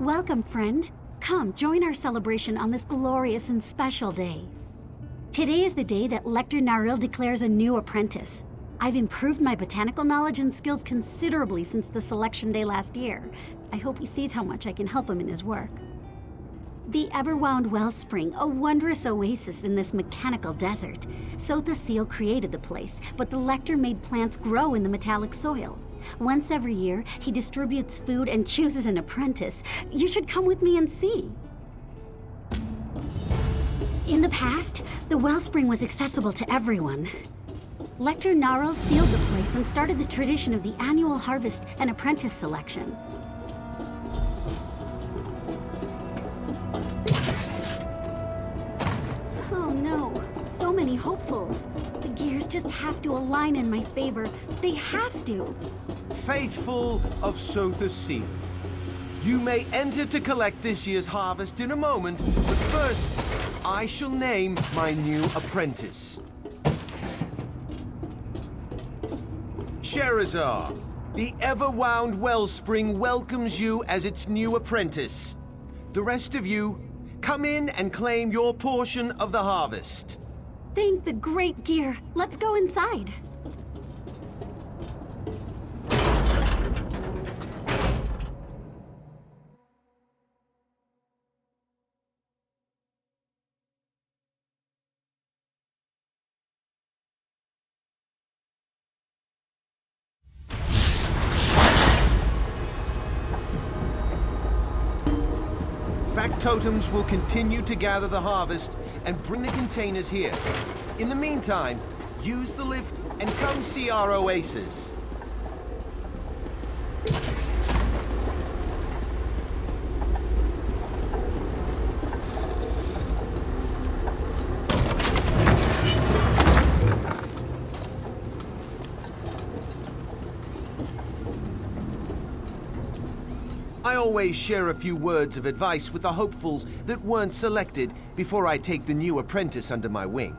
Welcome, friend. Come, join our celebration on this glorious and special day. Today is the day that Lector Naril declares a new apprentice. I've improved my botanical knowledge and skills considerably since the selection day last year. I hope he sees how much I can help him in his work. The Everwound Wellspring, a wondrous oasis in this mechanical desert. Sotha Seal created the place, but the Lector made plants grow in the metallic soil. Once every year, he distributes food and chooses an apprentice. You should come with me and see. In the past, the Wellspring was accessible to everyone. Lector Naril sealed the place and started the tradition of the annual harvest and apprentice selection. Oh no, so many hopefuls. The gears just have to align in my favor. They have to. Faithful of Sotha Seal, you may enter to collect this year's harvest in a moment, but first, I shall name my new apprentice. Sherazar, the Everwound Wellspring welcomes you as its new apprentice. The rest of you, come in and claim your portion of the harvest. Thank the great gear. Let's go inside. Factotums will continue to gather the harvest and bring the containers here. In the meantime, use the lift and come see our Oasis. I always share a few words of advice with the hopefuls that weren't selected before I take the new apprentice under my wing.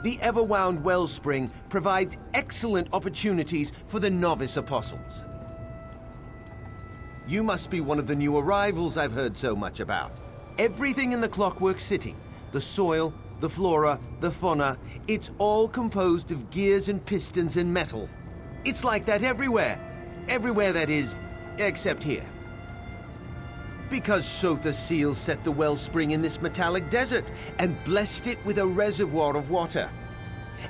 The Everwound Wellspring provides excellent opportunities for the novice apostles. You must be one of the new arrivals I've heard so much about. Everything in the Clockwork City, the soil, the flora, the fauna, it's all composed of gears and pistons and metal. It's like that everywhere. Everywhere, that is, except here. Because Sotha Seal set the wellspring in this metallic desert and blessed it with a reservoir of water.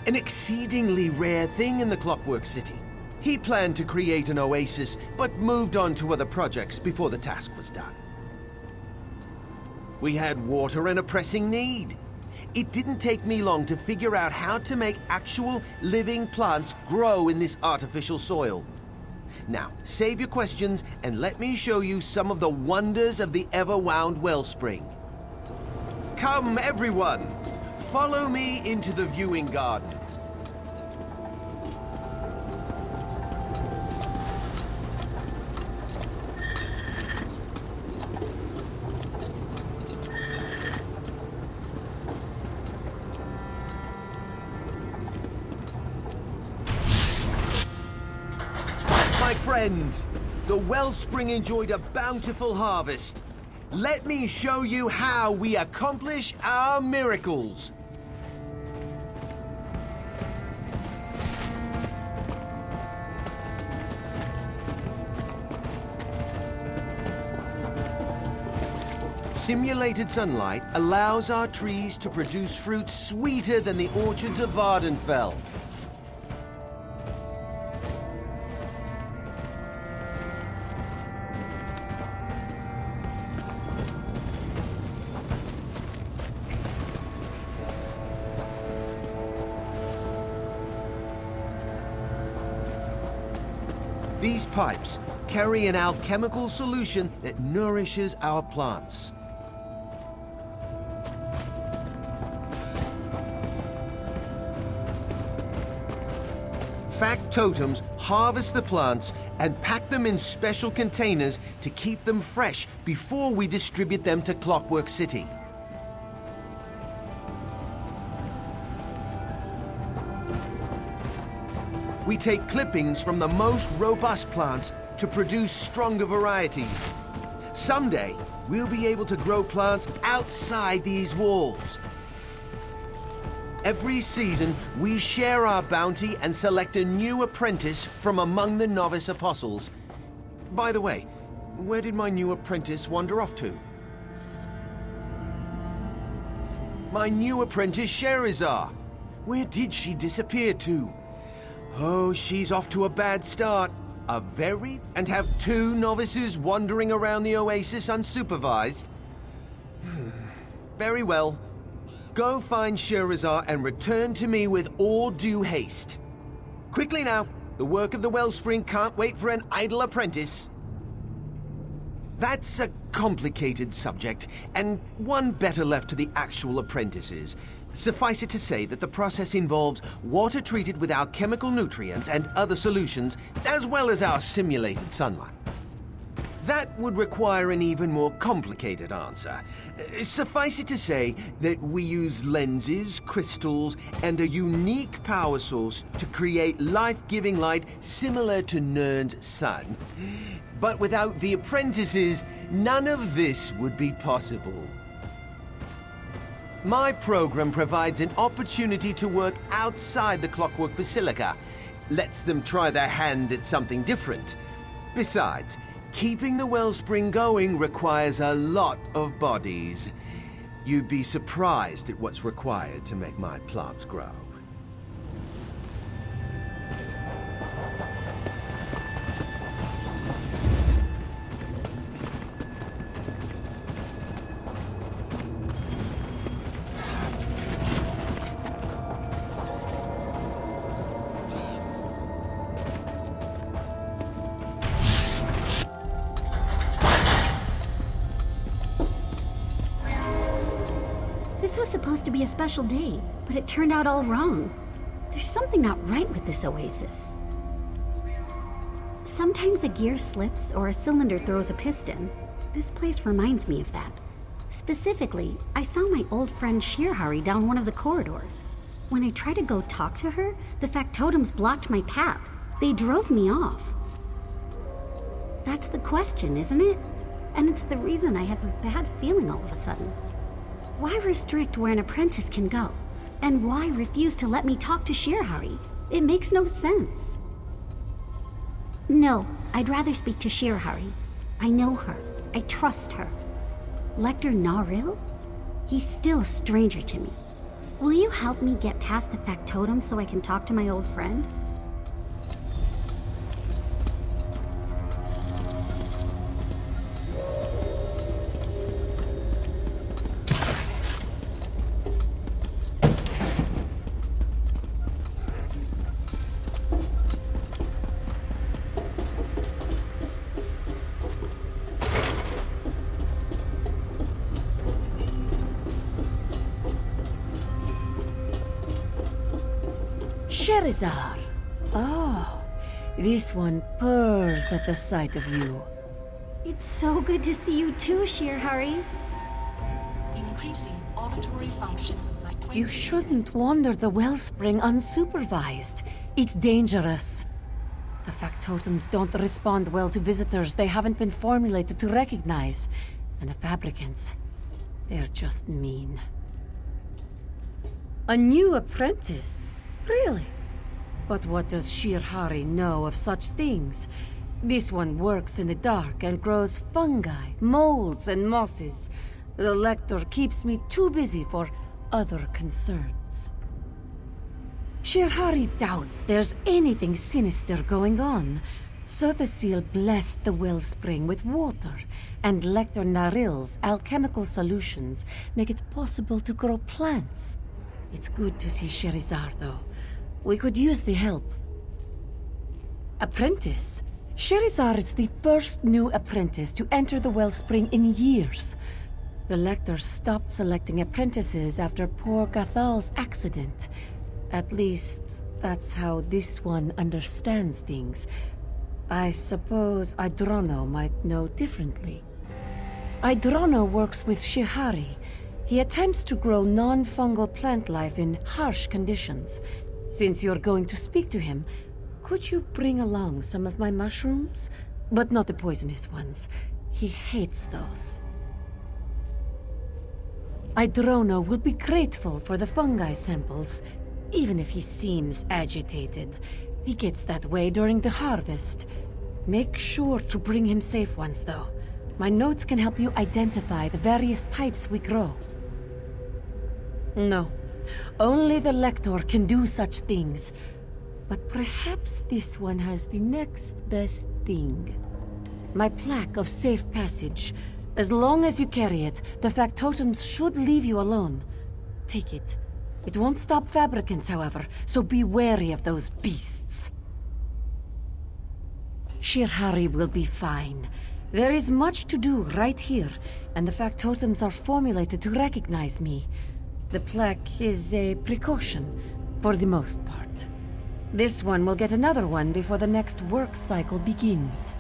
An exceedingly rare thing in the Clockwork City. He planned to create an oasis, but moved on to other projects before the task was done. We had water and a pressing need. It didn't take me long to figure out how to make actual living plants grow in this artificial soil. Now, save your questions and let me show you some of the wonders of the Everwound Wellspring. Come, everyone! Follow me into the viewing garden. My friends, the Wellspring enjoyed a bountiful harvest. Let me show you how we accomplish our miracles. Simulated sunlight allows our trees to produce fruit sweeter than the orchards of Vardenfell. These pipes carry an alchemical solution that nourishes our plants. Factotums harvest the plants and pack them in special containers to keep them fresh before we distribute them to Clockwork City. We take clippings from the most robust plants to produce stronger varieties. Someday, we'll be able to grow plants outside these walls. Every season, we share our bounty and select a new apprentice from among the novice apostles. By the way, where did my new apprentice wander off to? My new apprentice, Sherazar. Where did she disappear to? Oh, she's off to a bad start. And have 2 novices wandering around the Oasis unsupervised? Very well. Go find Sherazar and return to me with all due haste. Quickly now, the work of the Wellspring can't wait for an idle apprentice. That's a complicated subject, and one better left to the actual apprentices. Suffice it to say that the process involves water treated with alchemical nutrients and other solutions, as well as our simulated sunlight. That would require an even more complicated answer. Suffice it to say that we use lenses, crystals, and a unique power source to create life-giving light similar to Nern's sun. But without the apprentices, none of this would be possible. My program provides an opportunity to work outside the Clockwork Basilica, lets them try their hand at something different. Besides, keeping the Wellspring going requires a lot of bodies. You'd be surprised at what's required to make my plants grow. This was supposed to be a special day, but it turned out all wrong. There's something not right with this Oasis. Sometimes a gear slips or a cylinder throws a piston. This place reminds me of that. Specifically, I saw my old friend Shirhari down one of the corridors. When I tried to go talk to her, the factotums blocked my path. They drove me off. That's the question, isn't it? And it's the reason I have a bad feeling all of a sudden. Why restrict where an apprentice can go? And why refuse to let me talk to Shirhari? It makes no sense. No, I'd rather speak to Shirhari. I know her. I trust her. Lector Naril? He's still a stranger to me. Will you help me get past the factotum so I can talk to my old friend? Sherazar. Oh, this one purrs at the sight of you. It's so good to see you too, Shirhari. Increasing auditory function by 20. You shouldn't wander the Wellspring unsupervised. It's dangerous. The factotums don't respond well to visitors they haven't been formulated to recognize. And the fabricants, they're just mean. A new apprentice? Really? But what does Shirhari know of such things? This one works in the dark and grows fungi, molds, and mosses. The Lector keeps me too busy for other concerns. Shirhari doubts there's anything sinister going on, so the seal blessed the Wellspring with water, and Lector Naril's alchemical solutions make it possible to grow plants. It's good to see Sherazar, though. We could use the help. Apprentice? Sherazar is the first new apprentice to enter the Wellspring in years. The Lector stopped selecting apprentices after poor Gathal's accident. At least, that's how this one understands things. I suppose Idrono might know differently. Idrono works with Shihari. He attempts to grow non-fungal plant life in harsh conditions. Since you're going to speak to him, could you bring along some of my mushrooms? But not the poisonous ones. He hates those. Idrono will be grateful for the fungi samples, even if he seems agitated. He gets that way during the harvest. Make sure to bring him safe ones, though. My notes can help you identify the various types we grow. No, only the Lector can do such things. But perhaps this one has the next best thing. My plaque of safe passage. As long as you carry it, the factotums should leave you alone. Take it. It won't stop fabricants, however, so be wary of those beasts. Shirhari will be fine. There is much to do right here, and the factotums are formulated to recognize me. The plaque is a precaution, for the most part. This one will get another one before the next work cycle begins.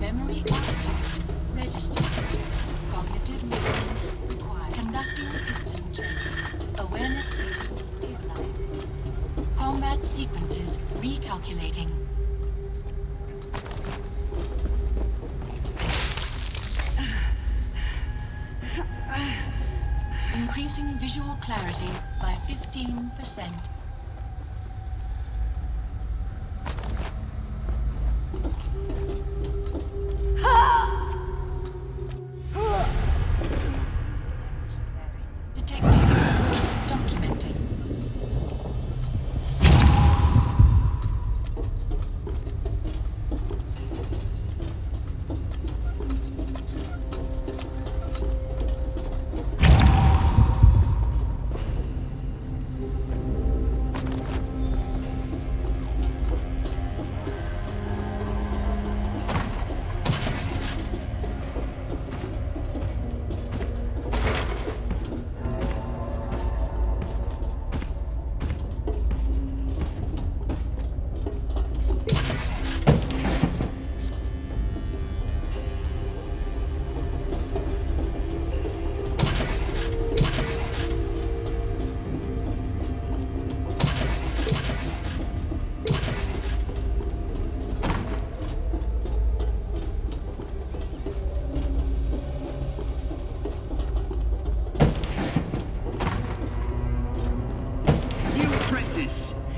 Memory artifact registered. Cognitive maintenance required. Conducting system check. Awareness status stabilized. Combat sequences recalculating. Increasing visual clarity by 15%.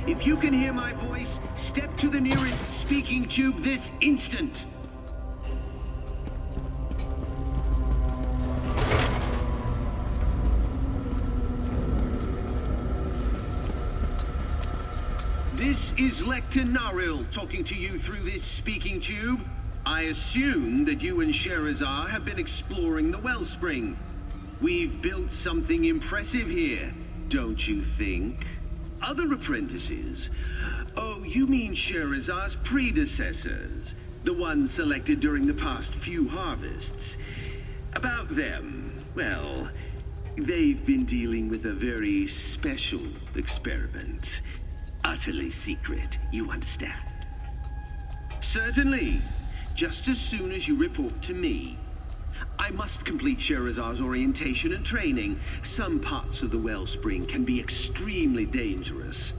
If you can hear my voice, step to the nearest speaking tube this instant. This is Lecter Naril talking to you through this speaking tube. I assume that you and Sherazar have been exploring the Wellspring. We've built something impressive here, don't you think? Other apprentices? Oh, you mean Sherazar's predecessors, the ones selected during the past few harvests. About them, well, they've been dealing with a very special experiment. Utterly secret, you understand? Certainly. Just as soon as you report to me. I must complete Sherazar's orientation and training. Some parts of the Wellspring can be extremely dangerous.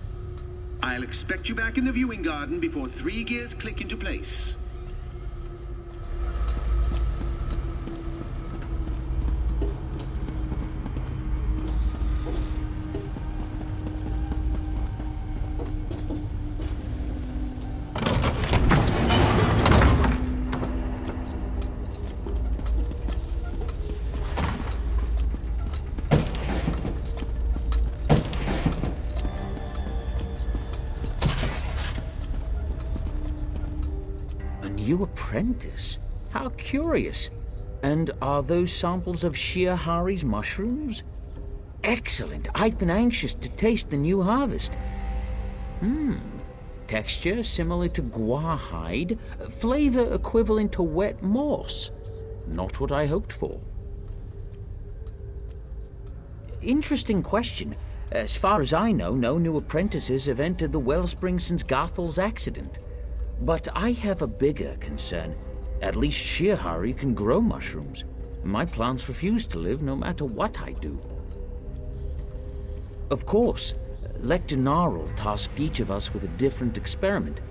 I'll expect you back in the viewing garden before 3 gears click into place. new apprentice? How curious. And are those samples of Shirahari's mushrooms? Excellent. I've been anxious to taste the new harvest. Texture similar to guar hide, flavor equivalent to wet moss. Not what I hoped for. Interesting question. As far as I know, no new apprentices have entered the Wellsprings since Gathal's accident. But I have a bigger concern. At least Shirahari can grow mushrooms. My plants refuse to live no matter what I do. Of course, Lector Narl tasked each of us with a different experiment.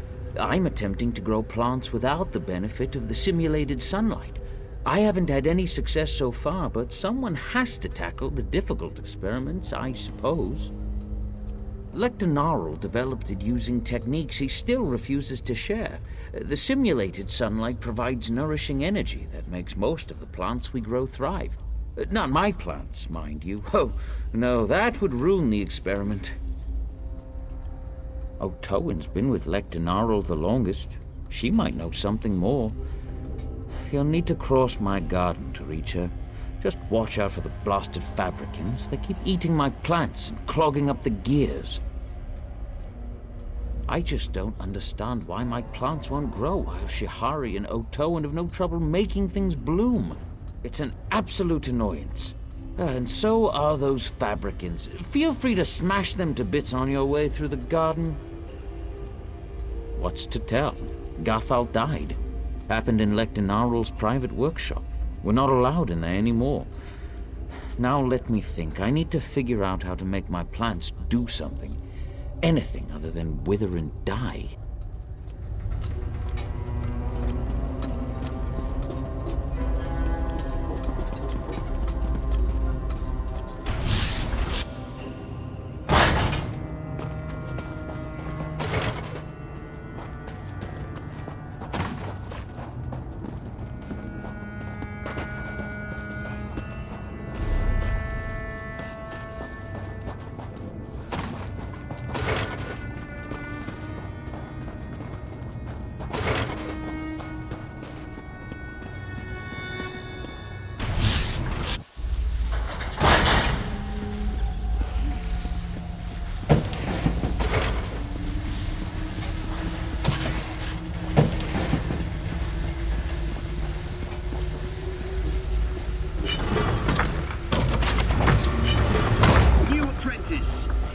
I'm attempting to grow plants without the benefit of the simulated sunlight. I haven't had any success so far, but someone has to tackle the difficult experiments, I suppose. Lector Narl developed it using techniques he still refuses to share. The simulated sunlight provides nourishing energy that makes most of the plants we grow thrive. Not my plants, mind you. Oh, no, that would ruin the experiment. Otowen's been with Lector Narl the longest. She might know something more. You'll need to cross my garden to reach her. Just watch out for the blasted fabricants. They keep eating my plants and clogging up the gears. I just don't understand why my plants won't grow while Shihari and Otowen have no trouble making things bloom. It's an absolute annoyance. And so are those fabricants. Feel free to smash them to bits on your way through the garden. What's to tell? Gathal died. Happened in Lector Narl's private workshop. We're not allowed in there anymore. Now let me think. I need to figure out how to make my plants do something. Anything other than wither and die.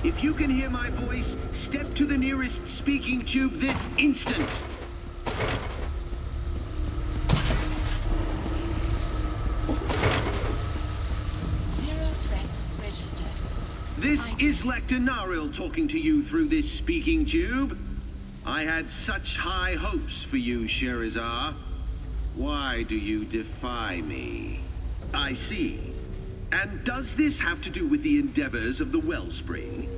If you can hear my voice, step to the nearest speaking tube this instant. Zero threat registered. This is Lector Naril talking to you through this speaking tube. I had such high hopes for you, Sherazar. Why do you defy me? I see. And does this have to do with the endeavors of the Wellspring?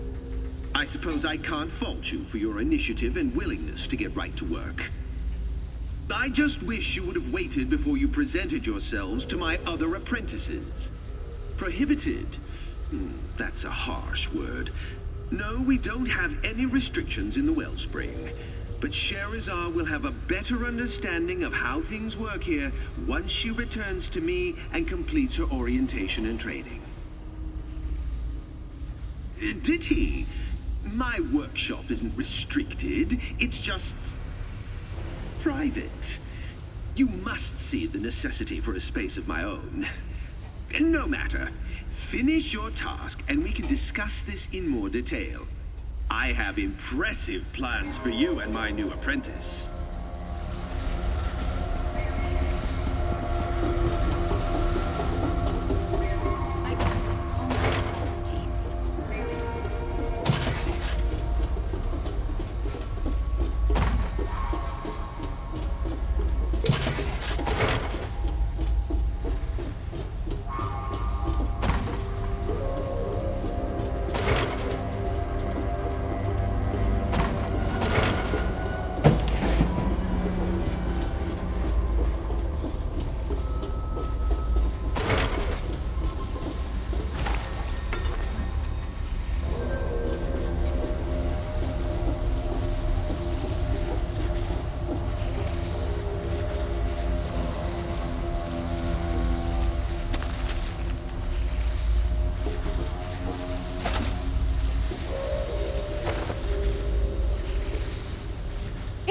I suppose I can't fault you for your initiative and willingness to get right to work. I just wish you would have waited before you presented yourselves to my other apprentices. Prohibited? That's a harsh word. No, we don't have any restrictions in the Wellspring. But Sherazar will have a better understanding of how things work here once she returns to me and completes her orientation and training. Did he? My workshop isn't restricted. It's just private. You must see the necessity for a space of my own. No matter. Finish your task and we can discuss this in more detail. I have impressive plans for you and my new apprentice.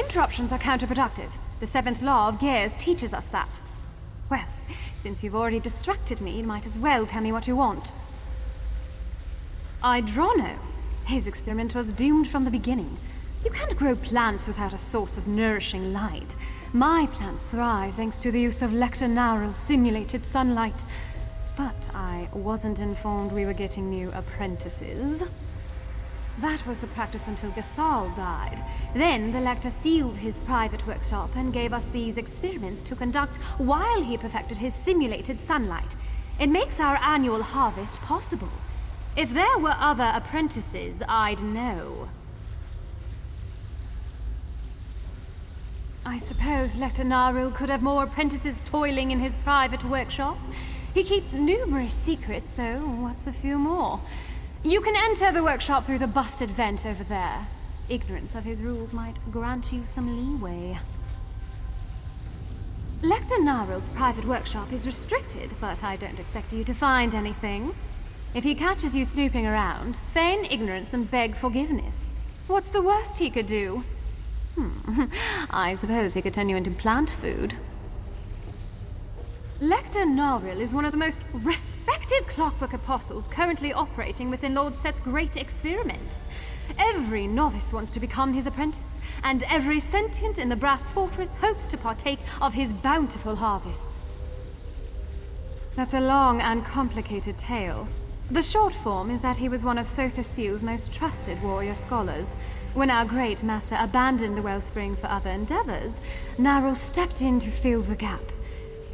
Interruptions are counterproductive. The 7th law of gears teaches us that. Well, since you've already distracted me, you might as well tell me what you want. Idrono. His experiment was doomed from the beginning. You can't grow plants without a source of nourishing light. My plants thrive thanks to the use of Lecter Narrow's simulated sunlight. But I wasn't informed we were getting new apprentices. That was the practice until Gathal died. Then the Lecter sealed his private workshop and gave us these experiments to conduct while he perfected his simulated sunlight. It makes our annual harvest possible. If there were other apprentices, I'd know. I suppose Lecter Naril could have more apprentices toiling in his private workshop. He keeps numerous secrets, so what's a few more? You can enter the workshop through the busted vent over there. Ignorance of his rules might grant you some leeway. Lecter Naril's private workshop is restricted, but I don't expect you to find anything. If he catches you snooping around, feign ignorance and beg forgiveness. What's the worst he could do? I suppose he could turn you into plant food. Lecter Naril is one of the most respected Clockwork apostles currently operating within Lord Set's great experiment. Every novice wants to become his apprentice, and every sentient in the Brass Fortress hopes to partake of his bountiful harvests. That's a long and complicated tale. The short form is that he was one of Sotha Seal's most trusted warrior scholars. When our great master abandoned the Wellspring for other endeavors, Naril stepped in to fill the gap.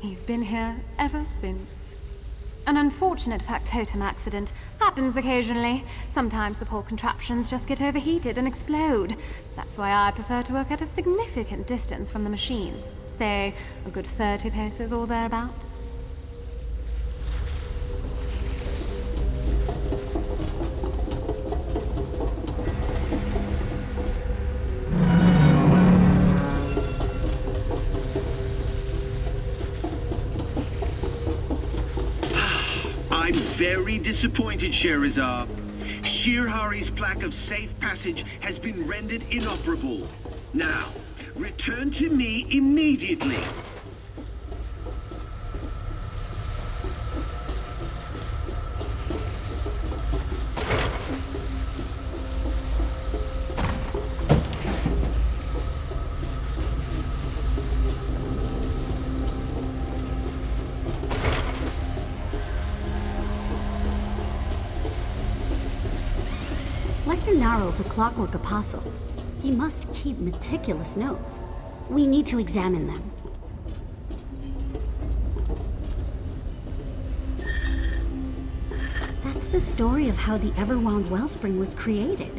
He's been here ever since. An unfortunate factotum accident happens occasionally. Sometimes the poor contraptions just get overheated and explode. That's why I prefer to work at a significant distance from the machines. Say, a good 30 paces or thereabouts. I'm very disappointed, Sherazar. Shirhari's plaque of safe passage has been rendered inoperable. Now, return to me immediately. Lecter Naril's a Clockwork apostle. He must keep meticulous notes. We need to examine them. That's the story of how the Everwound Wellspring was created.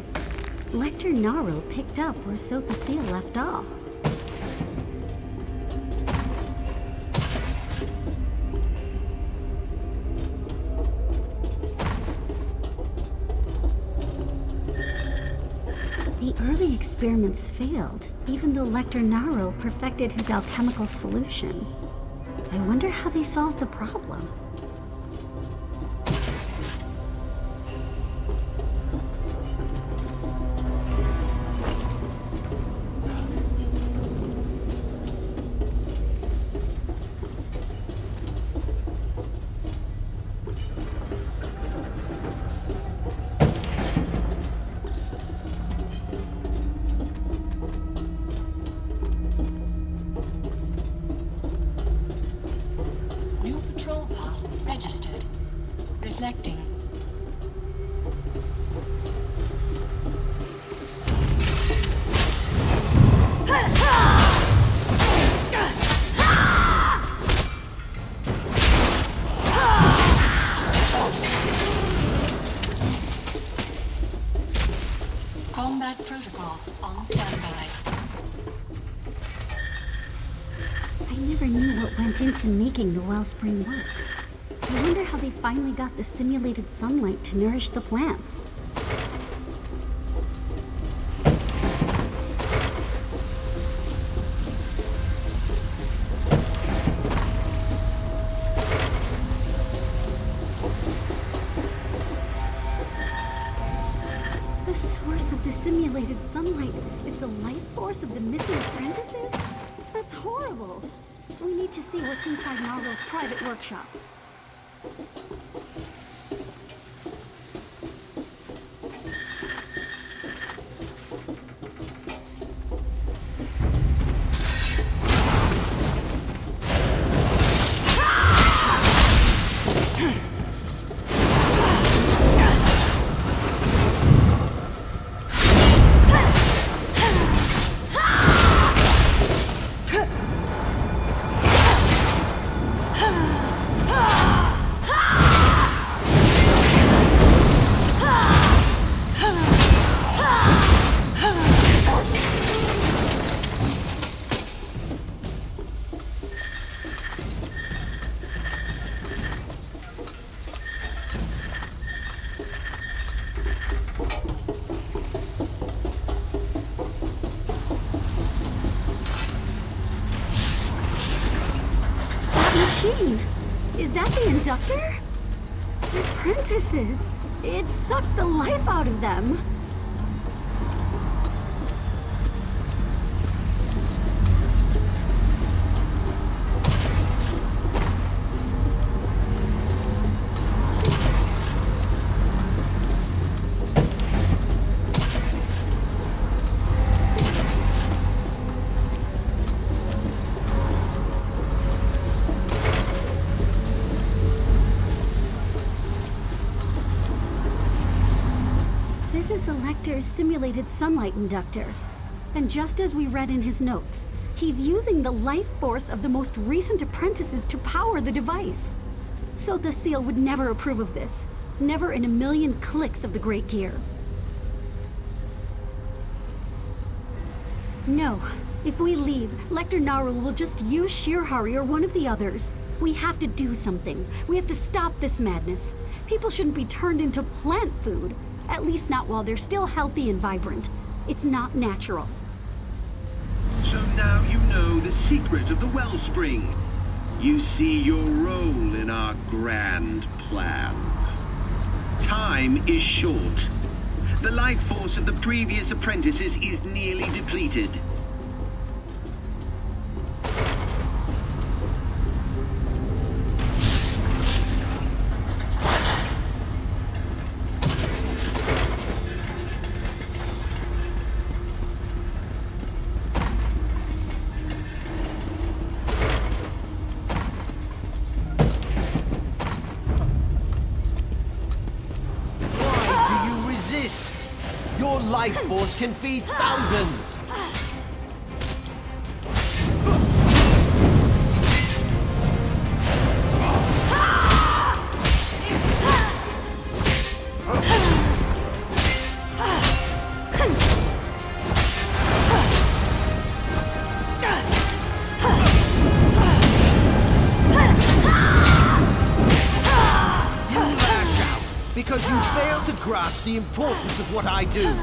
Lecter Naril picked up where Sotha Seal left off. The early experiments failed, even though Lecter Naril perfected his alchemical solution. I wonder how they solved the problem. New patrol path registered. Reflecting. Combat protocol on standby. I never knew what went into making the Wellspring work. I wonder how they finally got the simulated sunlight to nourish the plants. The source of the simulated sunlight is the life force of the missing apprentices? That's horrible. We need to see what's inside Narwhal's private workshop. Is that the inductor? The apprentices! It sucked the life out of them! This is the Lecter's simulated sunlight inductor. And just as we read in his notes, he's using the life force of the most recent apprentices to power the device. So the Seal would never approve of this. Never in a million clicks of the Great Gear. No. If we leave, Lecter Narul will just use Shirhari or one of the others. We have to do something. We have to stop this madness. People shouldn't be turned into plant food. At least not while they're still healthy and vibrant. It's not natural. So now you know the secret of the Wellspring. You see your role in our grand plan. Time is short. The life force of the previous apprentices is nearly depleted. Your life force can feed thousands! Because you fail to grasp the importance of what I do.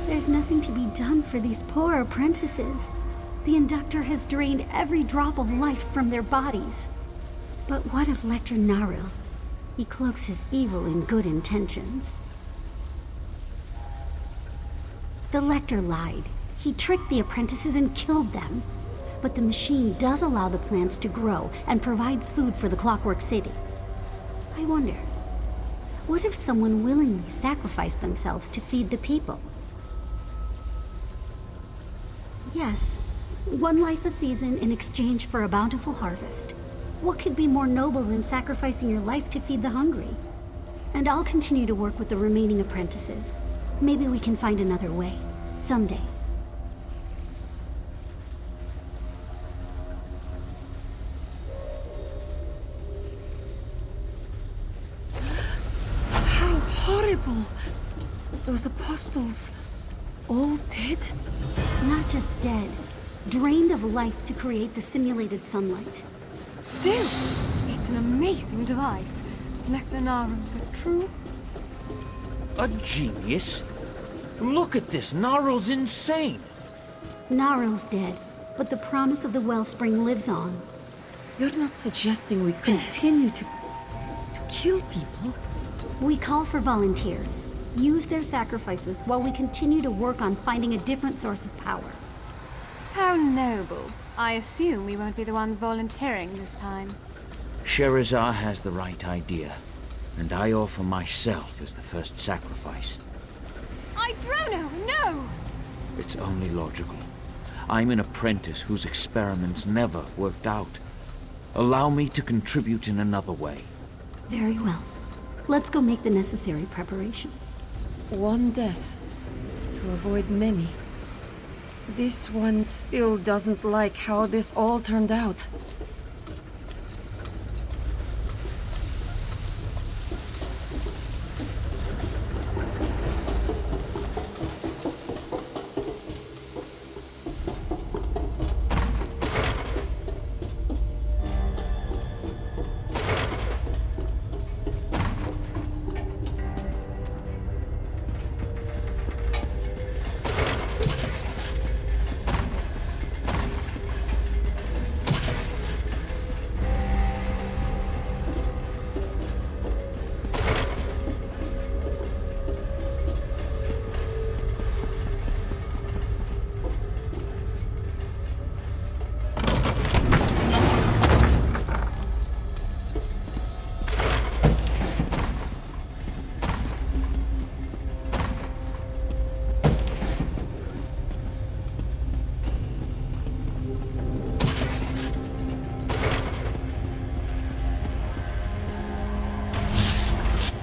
There's nothing to be done for these poor apprentices. The inductor has drained every drop of life from their bodies. But what of Lecter Naril? He cloaks his evil in good intentions. The Lecter lied. He tricked the apprentices and killed them. But the machine does allow the plants to grow and provides food for the Clockwork City. I wonder, what if someone willingly sacrificed themselves to feed the people? Yes. One life a season in exchange for a bountiful harvest. What could be more noble than sacrificing your life to feed the hungry? And I'll continue to work with the remaining apprentices. Maybe we can find another way. Someday. How horrible! Those apostles, all dead? Not just dead. Drained of life to create the simulated sunlight. Still, it's an amazing device. Leclernaro's a true... A genius? Look at this. Gnarl's insane. Gnarl's dead, but the promise of the Wellspring lives on. You're not suggesting we continue to kill people? We call for volunteers. Use their sacrifices while we continue to work on finding a different source of power. How noble. I assume we won't be the ones volunteering this time. Sherazar has the right idea, and I offer myself as the first sacrifice. Idrono, no! It's only logical. I'm an apprentice whose experiments never worked out. Allow me to contribute in another way. Very well. Let's go make the necessary preparations. One death, to avoid many. This one still doesn't like how this all turned out.